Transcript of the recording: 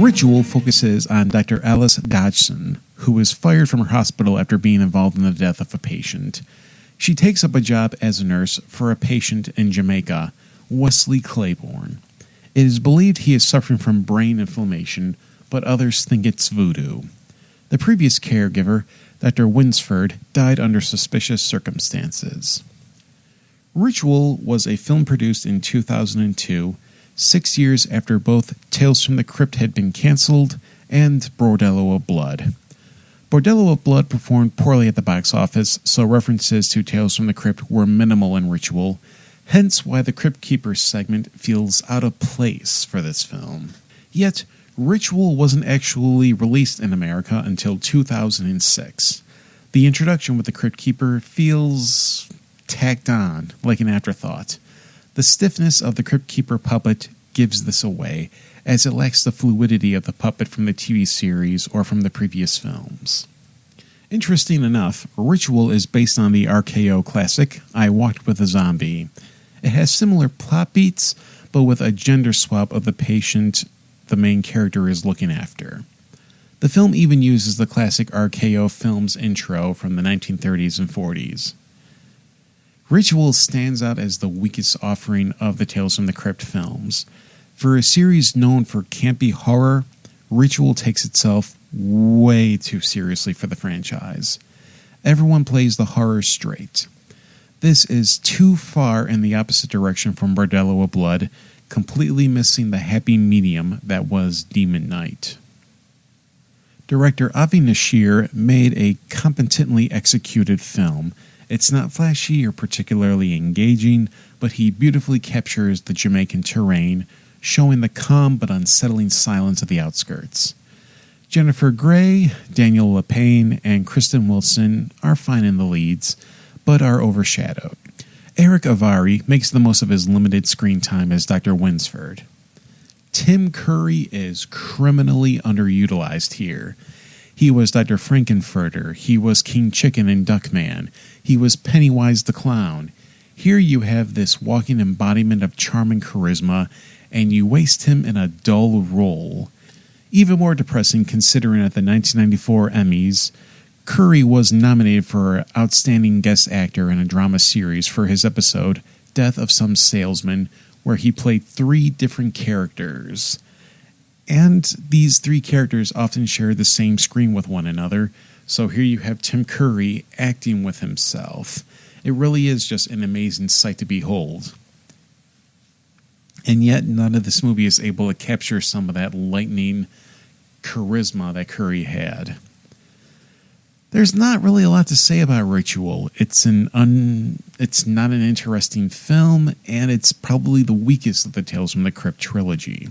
Ritual focuses on Dr. Alice Dodgson, who was fired from her hospital after being involved in the death of a patient. She takes up a job as a nurse for a patient in Jamaica, Wesley Claiborne. It is believed he is suffering from brain inflammation, but others think it's voodoo. The previous caregiver, Dr. Winsford, died under suspicious circumstances. Ritual was a film produced in 2002, 6 years after both Tales from the Crypt had been cancelled and Bordello of Blood. Bordello of Blood performed poorly at the box office, so references to Tales from the Crypt were minimal in Ritual, hence why the Crypt Keeper segment feels out of place for this film. Yet, Ritual wasn't actually released in America until 2006. The introduction with the Crypt Keeper feels tacked on, like an afterthought. The stiffness of the Crypt Keeper puppet gives this away, as it lacks the fluidity of the puppet from the TV series or from the previous films. Interesting enough, Ritual is based on the RKO classic, I Walked with a Zombie. It has similar plot beats, but with a gender swap of the patient the main character is looking after. The film even uses the classic RKO film's intro from the 1930s and 40s. Ritual stands out as the weakest offering of the Tales from the Crypt films. For a series known for campy horror, Ritual takes itself way too seriously for the franchise. Everyone plays the horror straight. This is too far in the opposite direction from Bordello of Blood, completely missing the happy medium that was Demon Knight. Director Avi Nashir made a competently executed film. It's not flashy or particularly engaging, but he beautifully captures the Jamaican terrain, showing the calm but unsettling silence of the outskirts. Jennifer Grey, Daniel LaPaine, and Kristen Wilson are fine in the leads, but are overshadowed. Eric Avari makes the most of his limited screen time as Dr. Winsford. Tim Curry is criminally underutilized here. He was Dr. Frankenfurter, he was King Chicken in Duckman, he was Pennywise the Clown. Here you have this walking embodiment of charm and charisma, and you waste him in a dull role. Even more depressing considering at the 1994 Emmys, Curry was nominated for Outstanding Guest Actor in a Drama Series for his episode Death of Some Salesman, where he played 3 different characters. And these 3 characters often share the same screen with one another, so here you have Tim Curry acting with himself. It really is just an amazing sight to behold. And yet none of this movie is able to capture some of that lightning charisma that Curry had. There's not really a lot to say about Ritual. It's not an interesting film, and it's probably the weakest of the Tales from the Crypt trilogy.